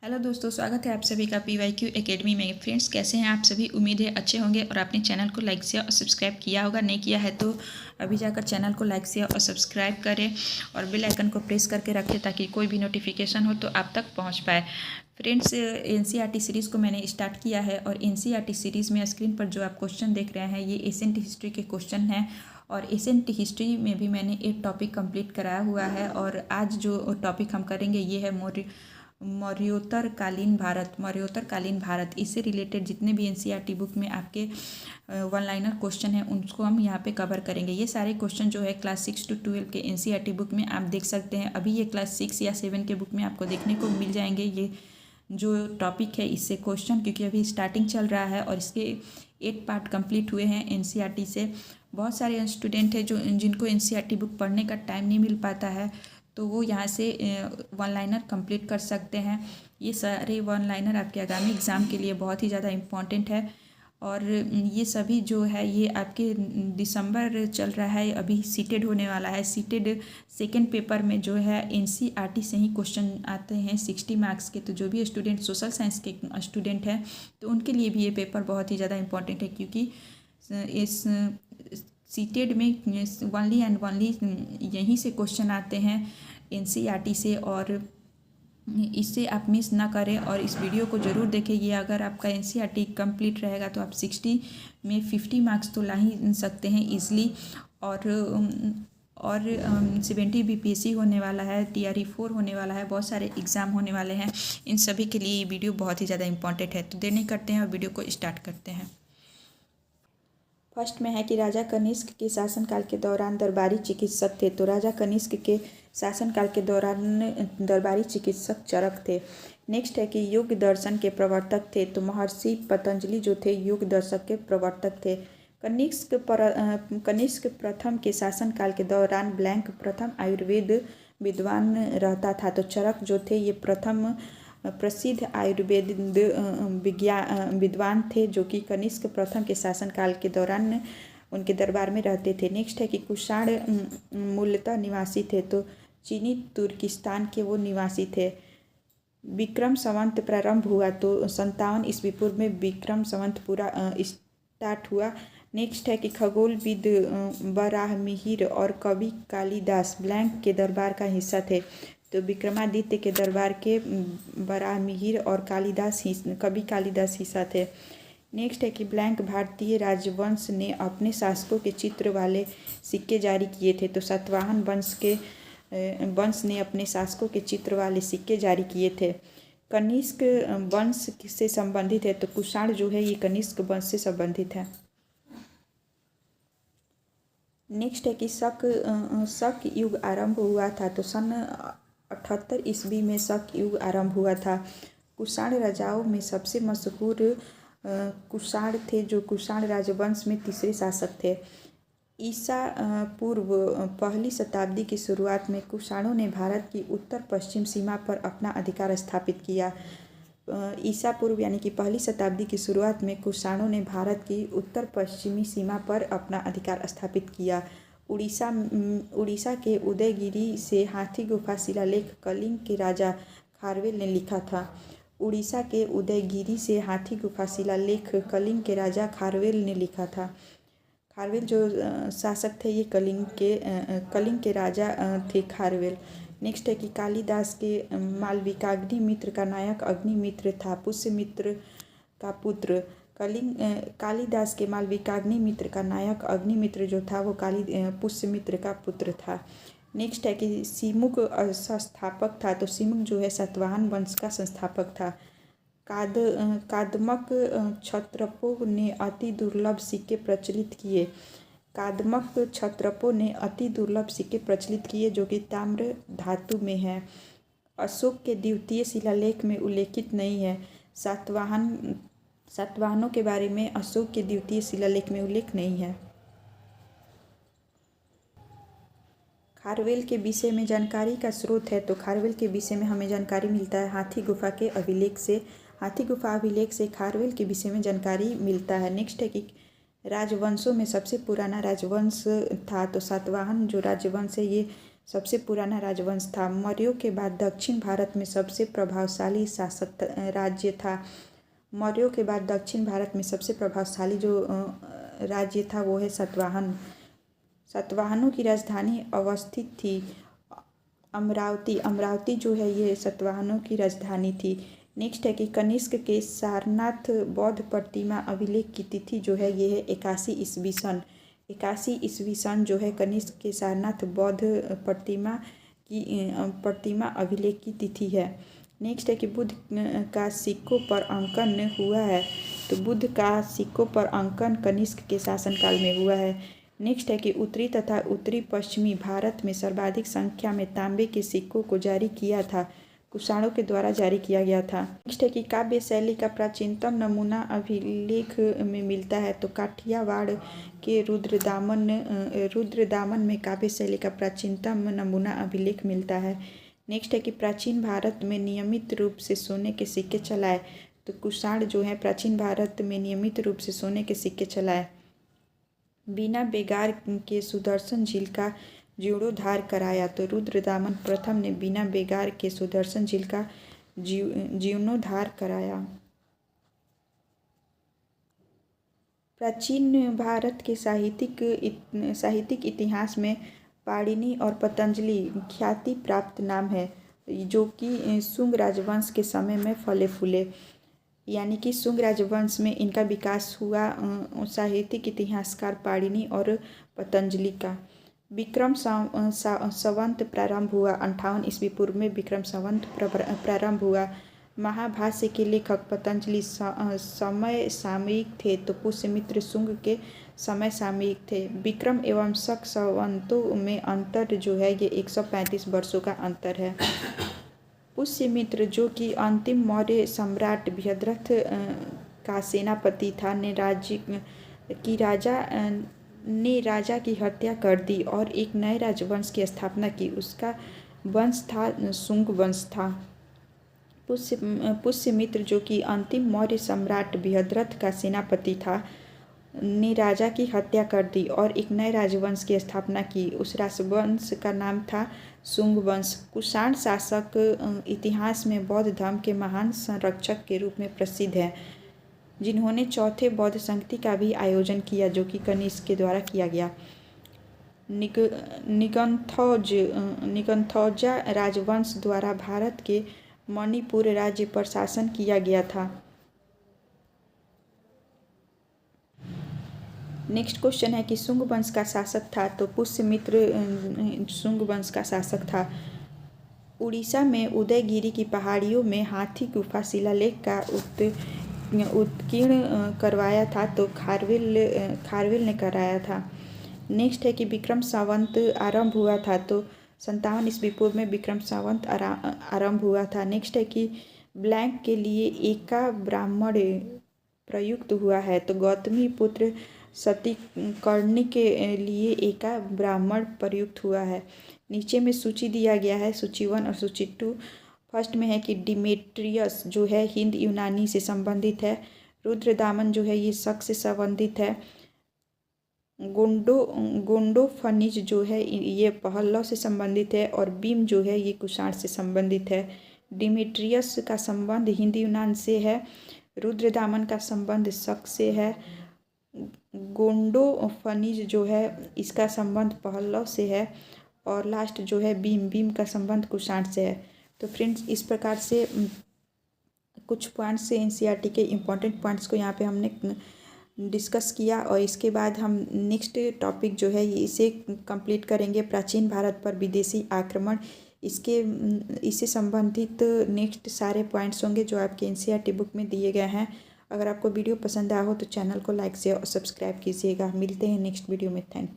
Hello दोस्तों, स्वागत है आप सभी का PYQ एकेडमी में। फ्रेंड्स, कैसे हैं आप सभी? उम्मीद है अच्छे होंगे और आपने चैनल को लाइक शेयर और सब्सक्राइब किया होगा। नहीं किया है तो अभी जाकर चैनल को लाइक शेयर और सब्सक्राइब करें और बेल आइकन को प्रेस करके रखें ताकि कोई भी नोटिफिकेशन हो तो आप तक पहुंच पाए। फ्रेंड्स, NCERT सीरीज़ को मैंने स्टार्ट किया है और NCERT सीरीज़ में स्क्रीन पर जो आप क्वेश्चन देख रहे हैं ये एशियंट हिस्ट्री के क्वेश्चन हैं और एशियंट हिस्ट्री में भी मैंने एक टॉपिक कंप्लीट कराया हुआ है। और आज जो टॉपिक हम करेंगे ये है मौर्योत्तर कालीन भारत। इससे रिलेटेड जितने भी NCERT बुक में आपके वन लाइनर क्वेश्चन हैं उनको हम यहाँ पे कवर करेंगे। ये सारे क्वेश्चन जो है क्लास 6 to 12 के NCERT बुक में आप देख सकते हैं। अभी ये क्लास 6 या 7 के बुक में आपको देखने को मिल जाएंगे ये जो टॉपिक है इससे क्वेश्चन, क्योंकि अभी स्टार्टिंग चल रहा है और इसके 8 पार्ट कंप्लीट हुए हैं NCERT से। बहुत सारे स्टूडेंट हैं जिनको NCERT बुक पढ़ने का टाइम नहीं मिल पाता है तो वो यहाँ से वन लाइनर कंप्लीट कर सकते हैं। ये सारे वन लाइनर आपके आगामी एग्ज़ाम के लिए बहुत ही ज़्यादा इम्पॉर्टेंट है और ये सभी जो है ये आपके दिसंबर चल रहा है, अभी सीटेड होने वाला है। सीटेड सेकेंड पेपर में जो है NCERT से ही क्वेश्चन आते हैं 60 मार्क्स के। तो जो भी स्टूडेंट सोशल साइंस के स्टूडेंट हैं तो उनके लिए भी ये पेपर बहुत ही ज़्यादा इम्पॉर्टेंट है, क्योंकि इस सीटेड में वनली एंड वनली यहीं से क्वेश्चन आते हैं NCERT से। और इससे आप मिस ना करें और इस वीडियो को ज़रूर देखें। ये अगर आपका NCERT कंप्लीट रहेगा तो आप 60 में 50 मार्क्स तो ला ही सकते हैं ईज़िली। और 70 BPSC होने वाला है, TRE 4 होने वाला है, बहुत सारे एग्ज़ाम होने वाले हैं। इन सभी के लिए ये वीडियो बहुत ही ज़्यादा इंपॉर्टेंट है। तो देर नहीं करते हैं और वीडियो को स्टार्ट करते हैं। फर्स्ट में है कि राजा कनिष्क के शासनकाल के दौरान दरबारी चिकित्सक थे। तो राजा कनिष्क के शासनकाल के दौरान दरबारी चिकित्सक चरक थे। नेक्स्ट है कि योग दर्शन के प्रवर्तक थे। तो महर्षि पतंजलि जो थे योग दर्शक के प्रवर्तक थे। कनिष्क प्रथम के शासनकाल के दौरान ब्लैंक प्रथम आयुर्वेद विद्वान रहता था। तो चरक जो थे ये प्रथम प्रसिद्ध आयुर्वेद विद्वान थे जो कि कनिष्क प्रथम के शासनकाल के दौरान उनके दरबार में रहते थे। नेक्स्ट है कि कुषाण मूलतः निवासी थे। तो चीनी तुर्किस्तान के वो निवासी थे। विक्रम संवत प्रारंभ हुआ तो 57 ईस्वी पूर्व में विक्रम संवत पूरा स्टार्ट हुआ। नेक्स्ट है कि खगोलविद वराहमिहिर और कवि कालिदास ब्लैंक के दरबार का हिस्सा थे। तो विक्रमादित्य के दरबार के वराहमिहिर और कवि कालिदास हिस्सा थे। नेक्स्ट है कि ब्लैंक भारतीय राजवंश ने अपने शासकों के चित्र वाले सिक्के जारी किए थे। तो सातवाहन वंश ने अपने शासकों के चित्र वाले सिक्के जारी किए थे। कनिष्क वंश से संबंधित है। तो कुषाण जो है ये कनिष्क वंश से संबंधित है। नेक्स्ट है कि शक युग आरंभ हुआ था। तो सन 78 ईस्वी में शक युग आरंभ हुआ था। कुषाण राजाओं में सबसे मशहूर कुषाण थे जो कुषाण राजवंश में तीसरे शासक थे। ईसा पूर्व पहली शताब्दी की शुरुआत में कुषाणों ने भारत की उत्तर पश्चिम सीमा पर अपना अधिकार स्थापित किया। ईसा पूर्व यानी कि पहली शताब्दी की शुरुआत में कुषाणों ने भारत की उत्तर पश्चिमी सीमा पर अपना अधिकार स्थापित किया। उड़ीसा के उदयगिरी से हाथी गुफा शिलालेख कलिंग के राजा खारवेल ने लिखा था। उड़ीसा के उदयगिरी से हाथी गुफा शिलालेख कलिंग के राजा खारवेल ने लिखा था। खारवेल जो शासक थे ये कलिंग के राजा थे खारवेल। नेक्स्ट है कि कालिदास के मालविकाग्निमित्र का नायक अग्निमित्र था, पुष्यमित्र का पुत्र। कालिदास के मालविकाग्निमित्र का नायक अग्निमित्र जो था वो पुष्यमित्र का पुत्र था। नेक्स्ट है कि सिमुक संस्थापक था। तो सिमुक जो है सातवाहन वंश का संस्थापक था। कादमक क्षत्रपों ने अति दुर्लभ सिक्के प्रचलित किए जो कि ताम्र धातु में है। अशोक के द्वितीय शिलालेख में उल्लेखित नहीं है। सातवाहनों के बारे में अशोक के द्वितीय शिलालेख में उल्लेख नहीं है। खारवेल के विषय में जानकारी का स्रोत है। तो खारवेल के विषय में हमें जानकारी मिलता है हाथी गुफा के अभिलेख से। हाथी गुफा अभिलेख से खारवेल के विषय में जानकारी मिलता है। नेक्स्ट है कि राजवंशों में सबसे पुराना राजवंश था। तो सातवाहन जो राजवंश है ये सबसे पुराना राजवंश था। मौर्यों के बाद दक्षिण भारत में सबसे प्रभावशाली शासक राज्य था। मौर्यों के बाद दक्षिण भारत में सबसे प्रभावशाली जो राज्य था वो है सातवाहन। सातवाहनों की राजधानी अवस्थित थी अमरावती। अमरावती जो है ये सातवाहनों की राजधानी थी। नेक्स्ट है कि कनिष्क के सारनाथ बौद्ध प्रतिमा अभिलेख की तिथि जो है ये है 81 ईस्वी सन। 81 ईस्वी सन जो है कनिष्क के सारनाथ बौद्ध प्रतिमा अभिलेख की तिथि है। नेक्स्ट है कि बुद्ध का सिक्कों पर अंकन हुआ है, तो बुद्ध का सिक्कों पर अंकन कनिष्क के शासनकाल में हुआ है। नेक्स्ट है कि उत्तरी तथा उत्तरी पश्चिमी भारत में सर्वाधिक संख्या में तांबे के सिक्कों को जारी किया था, कुषाणों के द्वारा जारी किया गया था। नेक्स्ट है कि काव्य शैली का प्राचीनतम नमूना अभिलेख में मिलता है, तो काठियावाड़ के रुद्रदामन में काव्य शैली का प्राचीनतम नमूना अभिलेख मिलता है। नेक्स्ट है कि प्राचीन भारत में नियमित रूप से सोने के सिक्के चलाए, तो कुषाण जो है प्राचीन भारत में नियमित रूप से सोने के सिक्के चलाए। बिना बेगार के सुदर्शन झील का जीर्णोद्धार कराया, तो रुद्रदामन प्रथम ने बिना बेगार के सुदर्शन झील का जीर्णोद्धार कराया। प्राचीन भारत के साहित्यिक इतिहास में पाणिनि और पतंजलि ख्याति प्राप्त नाम है, जो कि शुंग राजवंश के समय में फले फूले, यानी कि शुंग राजवंश में इनका विकास हुआ साहित्यिक इतिहासकार पाणिनि और पतंजलि का। विक्रम संवत प्रारंभ हुआ 58 ईस्वी पूर्व में विक्रम संवत प्रारंभ हुआ। महाभाष्य के लेखक पतंजलि समय सामयिक थे, तो पुष्यमित्र शुंग के समय सामयिक थे। विक्रम एवं शक संवतों में अंतर जो है ये 135 वर्षों का अंतर है। पुष्यमित्र जो कि अंतिम मौर्य सम्राट बृहद्रथ का सेनापति था ने राजा की हत्या कर दी और एक नए राजवंश की स्थापना की। उसका वंश था शुंग वंश था। पुष्यमित्र जो कि अंतिम मौर्य सम्राट बृहद्रथ का सेनापति था ने राजा की हत्या कर दी और एक नए राजवंश की स्थापना की। उस राजवंश का नाम था शुंग वंश। कुषाण शासक इतिहास में बौद्ध धर्म के महान संरक्षक के रूप में प्रसिद्ध है, जिन्होंने चौथे बौद्ध संगति का भी आयोजन किया, जो कि कनिष्क के द्वारा किया गया। निगंथौजा राजवंश द्वारा भारत के मणिपुर राज्य पर शासन किया गया था। नेक्स्ट क्वेश्चन है कि शुंग वंश का शासक था, तो पुष्यमित्र शुंग वंश का शासक था। उड़ीसा में उदयगिरी की पहाड़ियों में हाथी गुफा शिलालेख का उत्कीर्ण करवाया था, तो खारवेल ने कराया था। नेक्स्ट है कि विक्रम संवत आरंभ हुआ था, तो 57 ईस्वी पूर्व में विक्रम संवत आरंभ हुआ था। नेक्स्ट है कि ब्लैंक के लिए एका ब्राह्मण प्रयुक्त हुआ है, तो गौतमी पुत्र सतीकर्णी के लिए एका ब्राह्मण प्रयुक्त हुआ है। नीचे में सूची दिया गया है, सूची 1 और सूची 2। फर्स्ट में है कि डिमेट्रियस जो है हिंद यूनानी से संबंधित है। रुद्रदामन जो है ये शक से संबंधित है। गोंडोफनिज जो है ये पहलव से संबंधित है और बीम जो है ये कुषाण से संबंधित है। डिमेट्रियस का संबंध हिंद यूनान से है। रुद्रदामन का संबंध शक से है। गोंडोफनिज जो है इसका संबंध पहलव से है और लास्ट जो है बीम का संबंध कुषाण से है। तो फ्रेंड्स इस प्रकार से कुछ पॉइंट्स से एनसीईआरटी के इम्पोर्टेंट पॉइंट्स को यहाँ पे हमने डिस्कस किया और इसके बाद हम नेक्स्ट टॉपिक जो है इसे कंप्लीट करेंगे, प्राचीन भारत पर विदेशी आक्रमण। इससे संबंधित नेक्स्ट सारे पॉइंट्स होंगे जो आपके एनसीईआरटी बुक में दिए गए हैं। अगर आपको वीडियो पसंद आया हो तो चैनल को लाइक शेयर और सब्सक्राइब कीजिएगा। मिलते हैं नेक्स्ट वीडियो में। Thank you.